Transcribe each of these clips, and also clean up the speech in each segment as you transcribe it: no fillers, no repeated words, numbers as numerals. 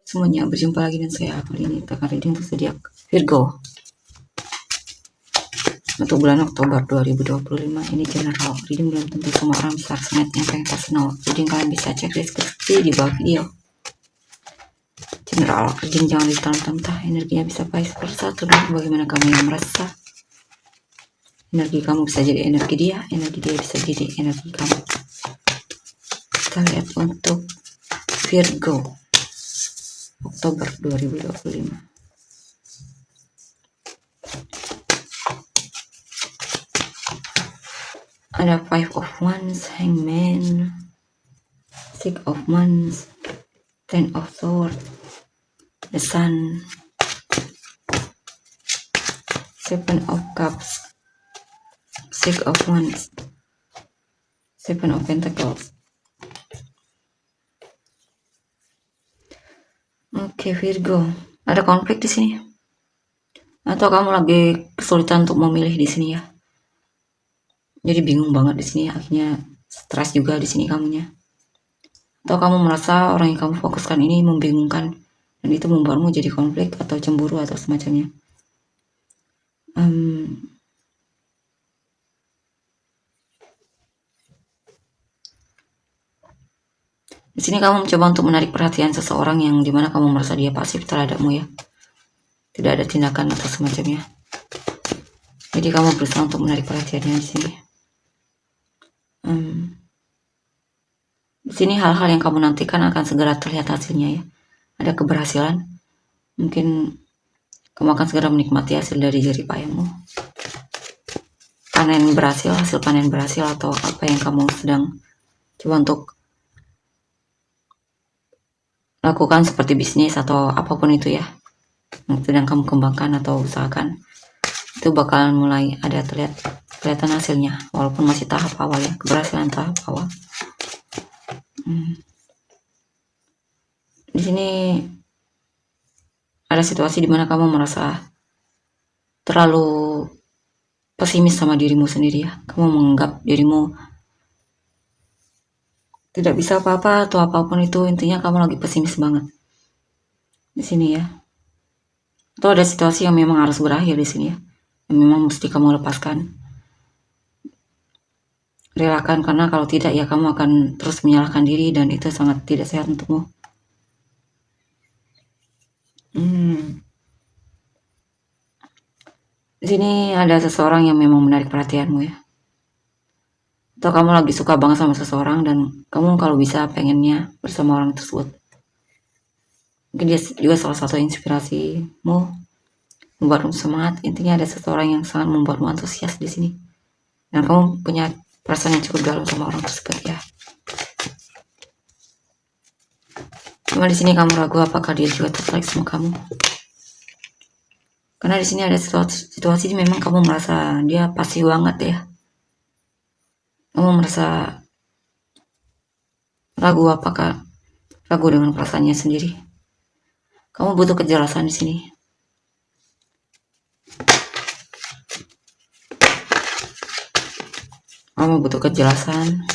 semuanya, berjumpa lagi dengan saya kali ini akan reading untuk zodiak Virgo untuk bulan Oktober 2025. Ini general reading, belum tentu semua orang bisa resonate. Yang pengen personal reading kalian bisa cek deskripsi di bawah video. General reading jangan ditantang-tantang, energinya bisa vice versa, tergantung bagaimana kamu yang merasa. Energi kamu bisa jadi energi dia bisa jadi energi kamu. Kita lihat untuk Virgo Oktober 2025. Ada Five of Wands, Hangman, Six of Wands, Ten of Swords, the Sun, Seven of Cups, Six of Wands, Seven of Pentacles. Oke, Virgo, ada konflik di sini, atau kamu lagi kesulitan untuk memilih di sini ya? Jadi bingung banget di sini, akhirnya stres juga di sini kamunya. Atau kamu merasa orang yang kamu fokuskan ini membingungkan dan itu membuatmu jadi konflik atau cemburu atau semacamnya. Di sini kamu mencoba untuk menarik perhatian seseorang yang dimana kamu merasa dia pasif terhadapmu ya. Tidak ada tindakan atau semacamnya. Jadi kamu berusaha untuk menarik perhatiannya di sini. Di sini hal-hal yang kamu nantikan akan segera terlihat hasilnya ya. Ada keberhasilan. Mungkin kamu akan segera menikmati hasil dari jerih payahmu. Hasil panen berhasil, atau apa yang kamu sedang coba untuk lakukan seperti bisnis atau apapun itu ya, yang sedang kamu kembangkan atau usahakan, itu bakalan mulai ada kelihatan hasilnya, walaupun masih tahap awal ya, keberhasilan tahap awal. Di sini ada situasi dimana kamu merasa terlalu pesimis sama dirimu sendiri ya. Kamu menganggap dirimu tidak bisa apa-apa atau apapun itu, intinya kamu lagi pesimis banget di sini ya. Atau ada situasi yang memang harus berakhir di sini ya, yang memang mesti kamu lepaskan, relakan, karena kalau tidak ya kamu akan terus menyalahkan diri dan itu sangat tidak sehat untukmu. Di sini ada seseorang yang memang menarik perhatianmu ya. Atau kamu lagi suka banget sama seseorang dan kamu kalau bisa pengennya bersama orang tersebut. Mungkin dia juga salah satu inspirasimu, membuatmu semangat. Intinya ada seseorang yang sangat membuatmu antusias di sini. Dan kamu punya perasaan yang cukup dalam sama orang tersebut ya. Cuma di sini kamu ragu apakah dia juga tertarik sama kamu. Karena di sini ada situasi memang kamu merasa dia pasif banget ya. Kamu merasa ragu dengan perasaannya sendiri. Kamu butuh kejelasan di sini. Kamu butuh kejelasan.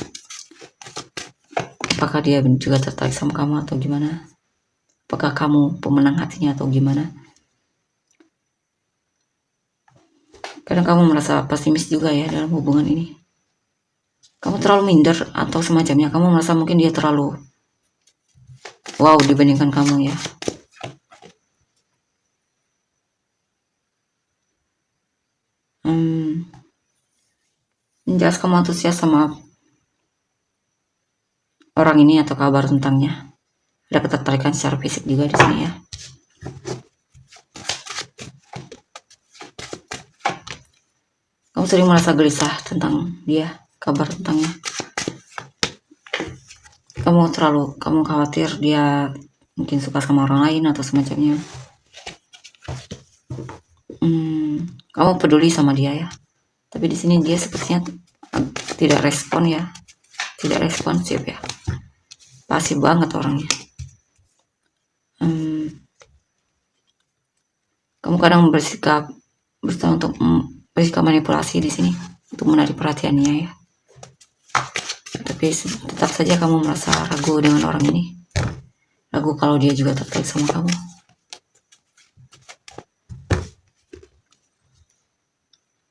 Apakah dia juga tertarik sama kamu atau gimana? Apakah kamu pemenang hatinya atau gimana? Kadang kamu merasa pesimis juga ya dalam hubungan ini. Kamu terlalu minder atau semacamnya. Kamu merasa mungkin dia terlalu wow dibandingkan kamu ya. Jelas kamu antusias sama orang ini atau kabar tentangnya. Ada ketertarikan secara fisik juga di sini ya. Kamu sering merasa gelisah tentang dia, kabar tentangnya. Kamu khawatir dia mungkin suka sama orang lain atau semacamnya. Kamu peduli sama dia ya. Tapi di sini dia sepertinya tidak respon ya. Tidak responsif ya. Pasif banget orangnya. Kamu kadang berusaha untuk bersikap manipulasi di sini untuk menarik perhatiannya ya. Tapi tetap saja kamu merasa ragu dengan orang ini. ragu kalau dia juga tertarik sama kamu.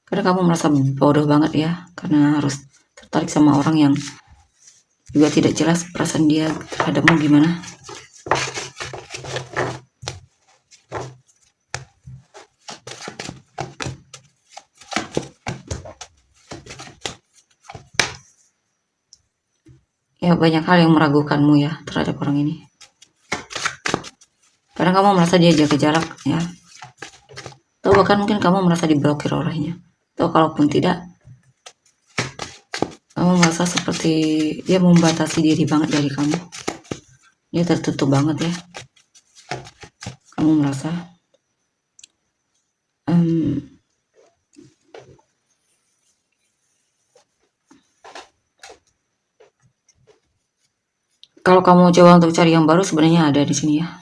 Karena kamu merasa bodoh banget ya, karena harus tertarik sama orang yang juga tidak jelas perasaan dia terhadapmu gimana. Ya, banyak hal yang meragukanmu ya terhadap orang ini. Karena kamu merasa dia jaga jarak ya. Atau bahkan mungkin kamu merasa diblokir olehnya. Atau kalaupun tidak, kamu merasa seperti dia membatasi diri banget dari kamu. Dia tertutup banget ya. Kamu merasa kalau kamu coba untuk cari yang baru, sebenarnya ada di sini ya,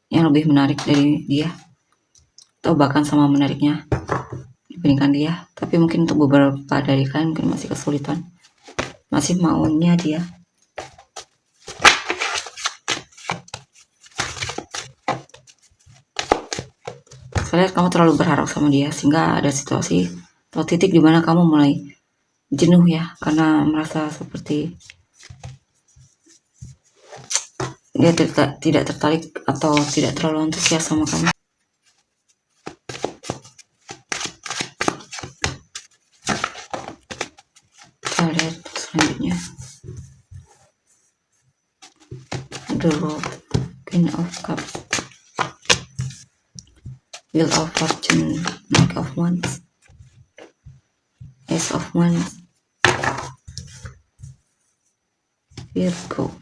yang lebih menarik dari dia, atau bahkan sama menariknya dibandingkan dia. Tapi mungkin untuk beberapa dari kalian mungkin masih kesulitan, masih maunya dia. Saya lihat kamu terlalu berharap sama dia, sehingga ada situasi atau titik di mana kamu mulai jenuh ya, karena merasa seperti dia tidak tertarik atau tidak terlalu antusias sama kamu. Kita lihat selanjutnya. The World, Queen of Cups, Wheel of Fortune, Knight of Wands, Ace of Wands, Virgo,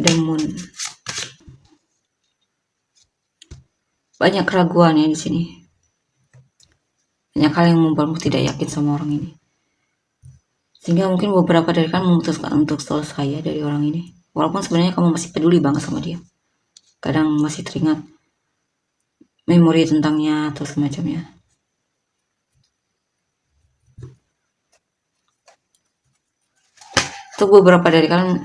The Moon. Banyak keraguan ya di sini. Banyak hal yang membuatmu tidak yakin sama orang ini. Sehingga mungkin beberapa dari kalian memutuskan untuk selesai ya dari orang ini. Walaupun sebenarnya kamu masih peduli banget sama dia. Kadang masih teringat memori tentangnya atau semacamnya. Untuk beberapa dari kalian,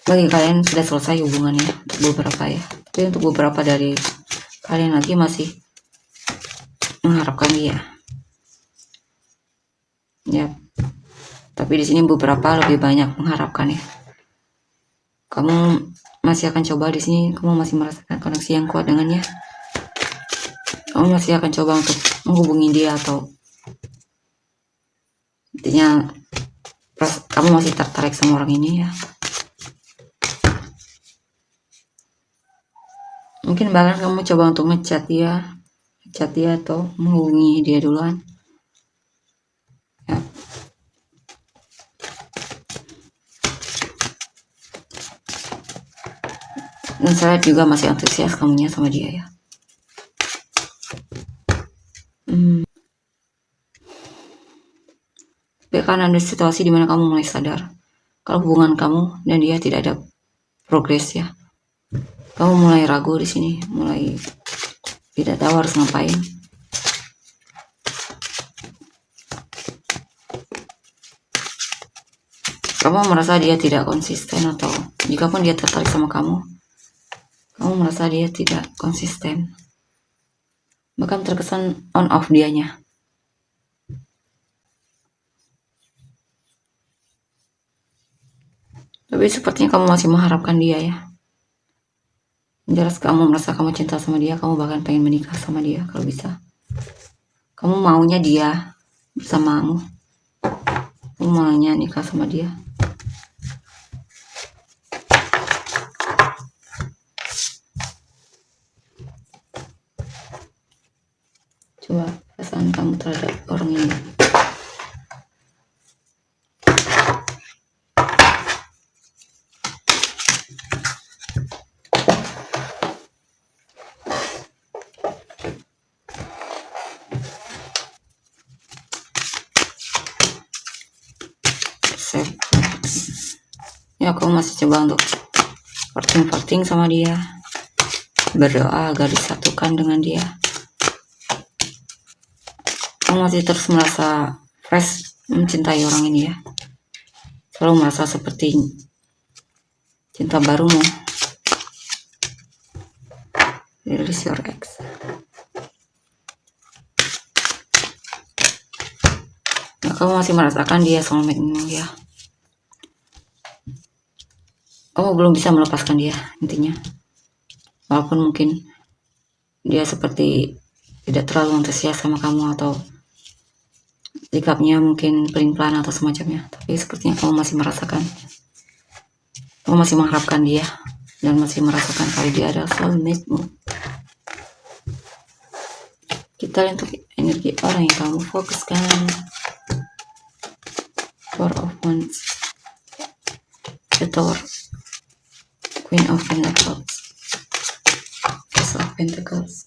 bagi kalian sudah selesai hubungannya untuk beberapa ya. Tapi untuk beberapa dari kalian lagi masih mengharapkan dia. Ya. Tapi di sini beberapa lebih banyak mengharapkan ya. Kamu masih akan coba di sini, kamu masih merasakan koneksi yang kuat dengannya. Kamu masih akan coba untuk menghubungi dia, atau intinya kamu masih tertarik sama orang ini ya. Mungkin bahkan kamu coba untuk ngechat dia atau menghubungi dia duluan ya. Dan saya juga masih antusias kamunya sama dia ya. Tapi karena ada situasi dimana kamu mulai sadar kalau hubungan kamu dan dia tidak ada progres ya. Kamu mulai ragu di sini, mulai tidak tahu harus ngapain. Kamu merasa dia tidak konsisten, atau jika pun dia tertarik sama kamu merasa dia tidak konsisten. Bahkan terkesan on off dianya. Tapi sepertinya kamu masih mengharapkan dia ya. Jelas kamu merasa kamu cinta sama dia, kamu bahkan pengen menikah sama dia kalau bisa. Kamu maunya dia bersamamu. Kamu maunya nikah sama dia. Coba perasaan kamu terhadap orang ini. Ya, kamu masih coba untuk farting sama dia, berdoa agar disatukan dengan dia. Kamu masih terus merasa fresh mencintai orang ini ya, selalu merasa seperti cinta barumu. Release your ex. Nah, kamu masih merasakan dia soulmate-mu ya. Kamu belum bisa melepaskan dia intinya. Walaupun mungkin dia seperti tidak terlalu antusias sama kamu atau sikapnya mungkin pelin-pelan atau semacamnya, tapi sepertinya kamu masih merasakan, kamu masih mengharapkan dia dan masih merasakan kalau dia adalah soulmate-mu. Kita untuk energi orang yang kamu fokuskan. Four of Wands, the Tower, Queen of Pentacles, Ace of Pentacles,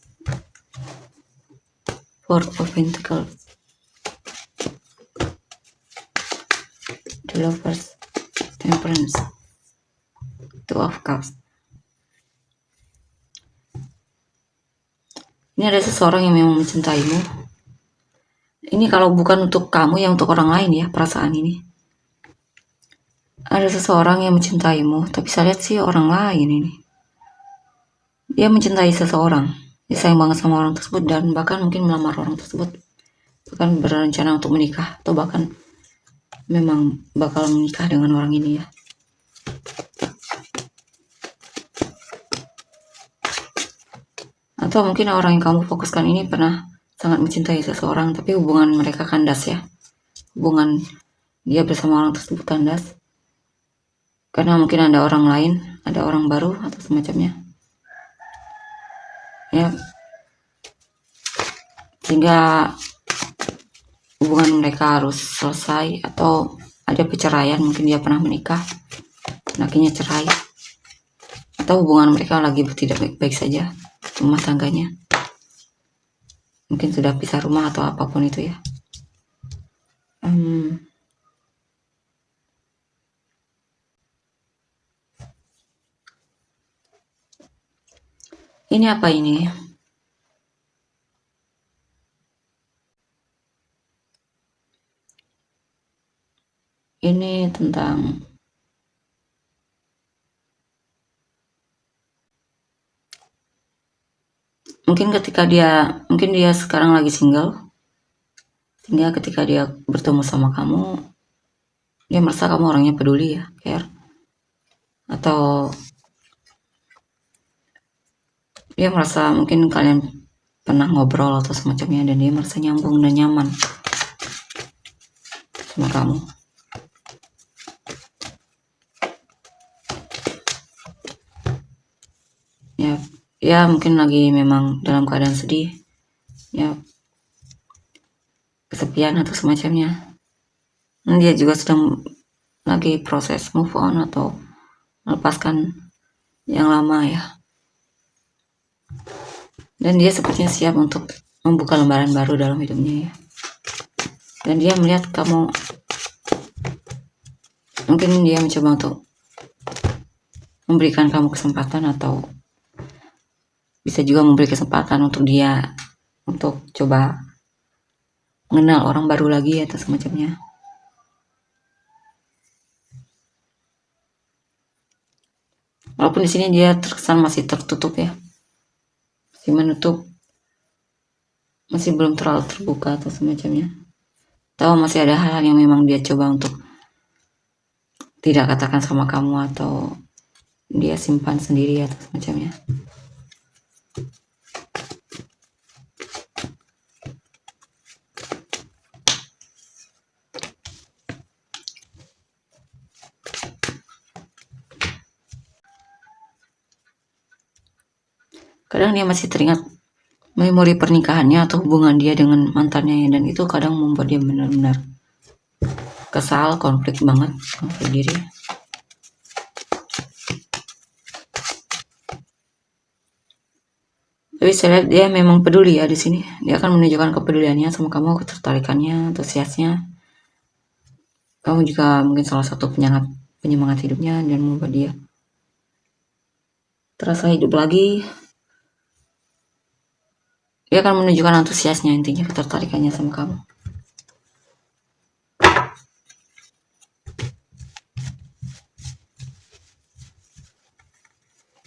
Four of Pentacles, the Lovers, Temperance, Two of Cups. Ini ada seseorang yang memang mencintaimu. Ini kalau bukan untuk kamu, ya untuk orang lain ya, perasaan ini. Ada seseorang yang mencintaimu, tapi saya lihat sih orang lain ini. Dia mencintai seseorang, dia sayang banget sama orang tersebut, dan bahkan mungkin melamar orang tersebut, bahkan berencana untuk menikah, atau bahkan memang bakal menikah dengan orang ini ya. Atau mungkin orang yang kamu fokuskan ini pernah sangat mencintai seseorang, tapi hubungan mereka kandas ya. Hubungan dia bersama orang tersebut kandas, karena mungkin ada orang lain, ada orang baru atau semacamnya. Ya, sehingga hubungan mereka harus selesai atau ada perceraian. Mungkin dia pernah menikah, akhirnya cerai, atau hubungan mereka lagi tidak baik-baik saja, rumah tangganya mungkin sudah pisah rumah atau apapun itu ya. Ini apa ini? Ini tentang mungkin dia sekarang lagi single, sehingga ketika dia bertemu sama kamu, dia merasa kamu orangnya peduli ya, care, atau dia merasa mungkin kalian pernah ngobrol atau semacamnya, dan dia merasa nyambung dan nyaman sama kamu. Ya mungkin lagi memang dalam keadaan sedih ya, kesepian atau semacamnya. Dan dia juga sedang lagi proses move on atau melepaskan yang lama ya. Dan dia sepertinya siap untuk membuka lembaran baru dalam hidupnya ya. Dan dia melihat kamu, mungkin dia mencoba untuk memberikan kamu kesempatan, atau bisa juga memberi kesempatan untuk dia untuk coba mengenal orang baru lagi atau semacamnya. Walaupun di sini dia terkesan masih tertutup ya, masih menutup, masih belum terlalu terbuka atau semacamnya. Atau masih ada hal yang memang dia coba untuk tidak katakan sama kamu, atau dia simpan sendiri atau semacamnya. Kadang dia masih teringat memori pernikahannya atau hubungan dia dengan mantannya, dan itu kadang membuat dia benar-benar kesal, konflik diri. Tapi saya lihat dia memang peduli ya di sini. Dia akan menunjukkan kepeduliannya sama kamu, ketertarikannya, antusiasnya. Kamu juga mungkin salah satu penyemangat hidupnya, dan membuat dia terasa hidup lagi. Dia akan menunjukkan antusiasnya, intinya ketertarikannya sama kamu.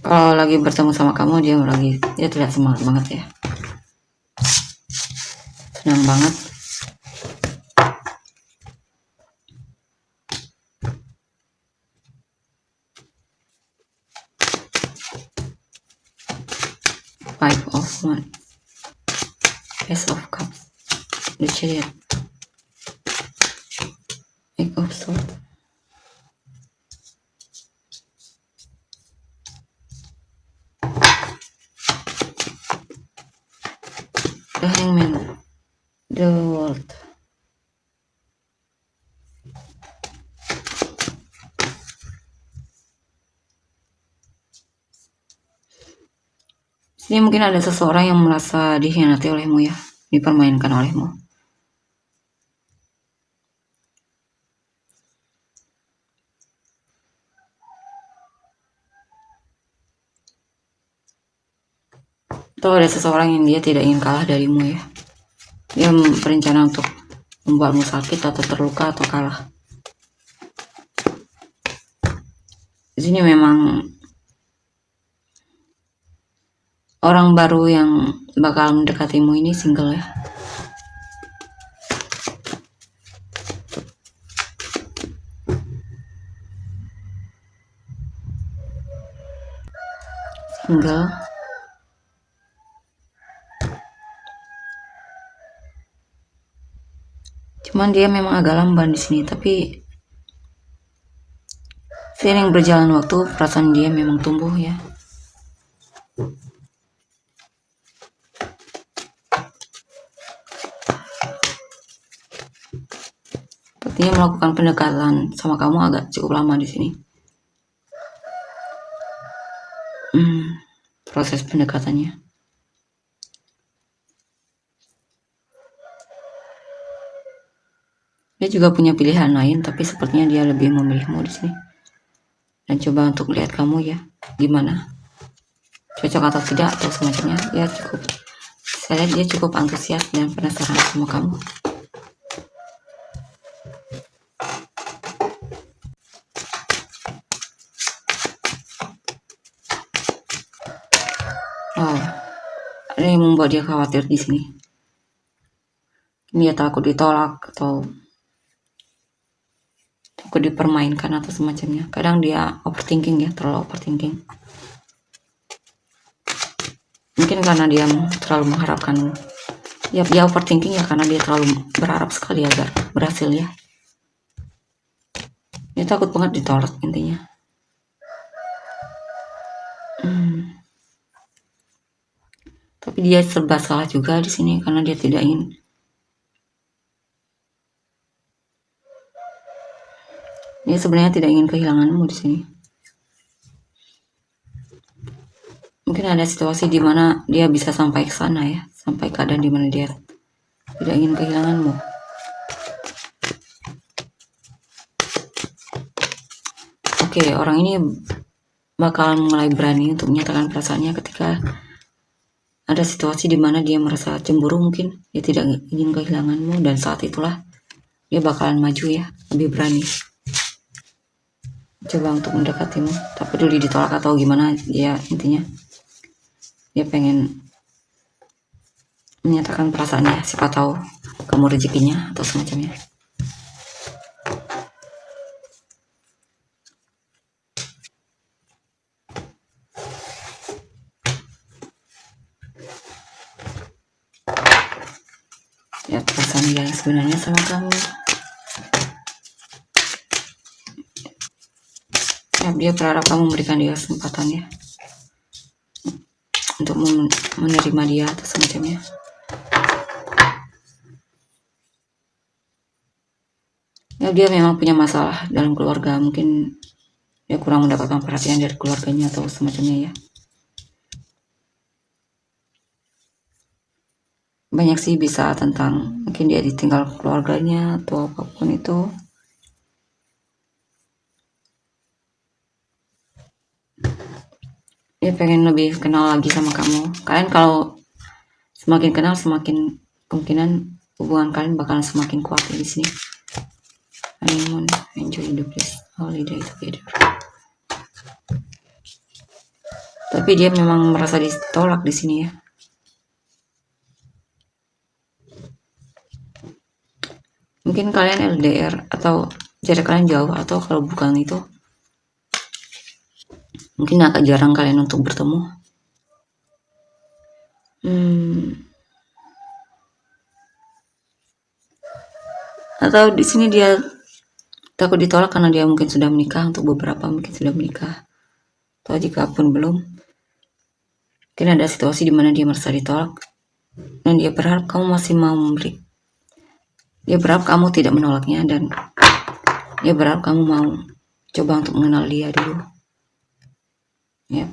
Kalau lagi bertemu sama kamu dia terlihat semangat banget ya, senang banget. Five of Wands, Ace of Cups, the Chariot, Eight of Swords, the Hangman, the World. Sini mungkin ada seseorang yang merasa dikhianati olehmu ya, dipermainkan olehmu. Atau ada seseorang yang dia tidak ingin kalah darimu ya. Dia berencana untuk membuatmu sakit atau terluka atau kalah. Di sini memang orang baru yang bakal mendekatimu ini single ya. Single. Cuman dia memang agak lamban di sini, tapi seiring berjalan waktu perasaan dia memang tumbuh ya. Dia melakukan pendekatan sama kamu agak cukup lama di sini. Proses pendekatannya. Dia juga punya pilihan lain, tapi sepertinya dia lebih memilihmu di sini. Dan coba untuk lihat kamu ya, gimana? Cocok atau tidak atau semacamnya. Ya cukup. Saya lihat dia cukup antusias dan penasaran sama kamu. Oh, ada yang membuat dia khawatir di sini. Dia takut ditolak atau takut dipermainkan atau semacamnya. Kadang dia overthinking ya, terlalu overthinking. Mungkin karena dia terlalu mengharapkan. Ya dia overthinking ya karena dia terlalu berharap sekali agar berhasil ya. Dia takut banget ditolak intinya. Tapi dia serba salah juga di sini karena dia tidak ingin. Dia sebenarnya tidak ingin kehilanganmu di sini. Mungkin ada situasi di mana dia bisa sampai ke sana ya, sampai keadaan di mana dia tidak ingin kehilanganmu. Oke, orang ini bakalan mulai berani untuk menyatakan perasaannya ketika ada situasi di mana dia merasa cemburu, mungkin dia tidak ingin kehilanganmu, dan saat itulah dia bakalan maju ya, lebih berani coba untuk mendekatimu. Tak peduli ditolak atau gimana, ya intinya dia pengen menyatakan perasaannya. Siapa tahu kamu rezekinya atau semacamnya. Ya perasaan dia yang sebenarnya sama kamu. Ya, dia berharap kamu memberikan dia kesempatan ya untuk menerima dia atau semacamnya. Ya dia memang punya masalah dalam keluarga, mungkin dia kurang mendapatkan perhatian dari keluarganya atau semacamnya ya. Banyak sih bisa tentang mungkin dia ditinggal keluarganya atau apapun itu. Dia pengen lebih kenal lagi sama kamu. Kalian kalau semakin kenal semakin kemungkinan hubungan kalian bakalan semakin kuat di sini. Honeymoon, enjoy the bliss, holiday together. Tapi dia memang merasa ditolak di sini ya. Mungkin kalian LDR atau jarak kalian jauh, atau kalau bukan itu mungkin agak jarang kalian untuk bertemu. Atau di sini dia takut ditolak karena dia mungkin sudah menikah, untuk beberapa mungkin sudah menikah. Atau jika pun belum, mungkin ada situasi di mana dia merasa ditolak dan dia berharap kamu masih mau memberi. Dia berharap kamu tidak menolaknya, dan dia berharap kamu mau coba untuk mengenal dia dulu. Ya.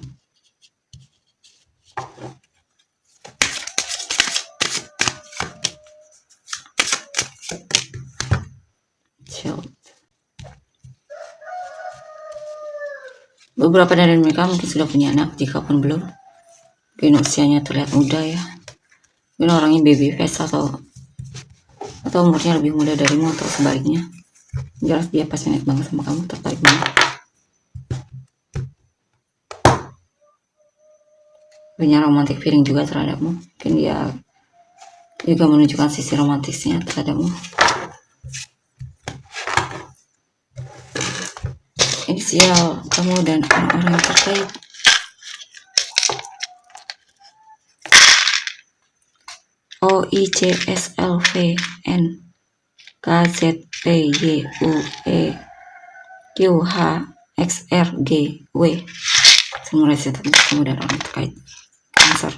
Beberapa dari mereka mungkin sudah punya anak, jika pun belum, mungkin usianya terlihat muda ya. Mungkin orangnya baby face atau umurnya lebih muda darimu, atau sebaliknya. Jelas dia passionate banget sama kamu, tertarik banget. Punya romantic feeling juga terhadapmu. Mungkin dia juga menunjukkan sisi romantisnya terhadapmu. Inisial kamu dan orang-orang yang terkait. OICSLVN KZPYUEQHXRGW. Semua resep kamu dan orang terkait. Cancer,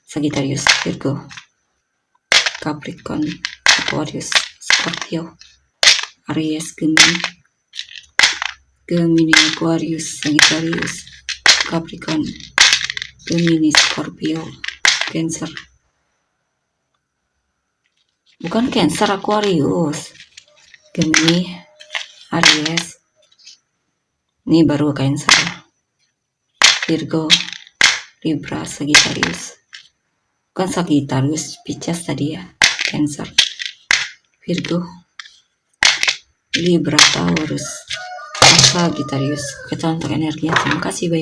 Sagittarius, Virgo, Capricorn, Aquarius, Scorpio, Aries, Gemini, Aquarius, Sagittarius, Capricorn, Gemini, Scorpio, Cancer. Bukan Cancer, Aquarius, Gemini, Aries. Ini baru Cancer, Virgo, Libra, Sagittarius. Bukan Sagittarius, Pisces tadi ya. Cancer, Virgo, Libra, Taurus, Sagittarius. Kita untuk energinya. Terima kasih, bye.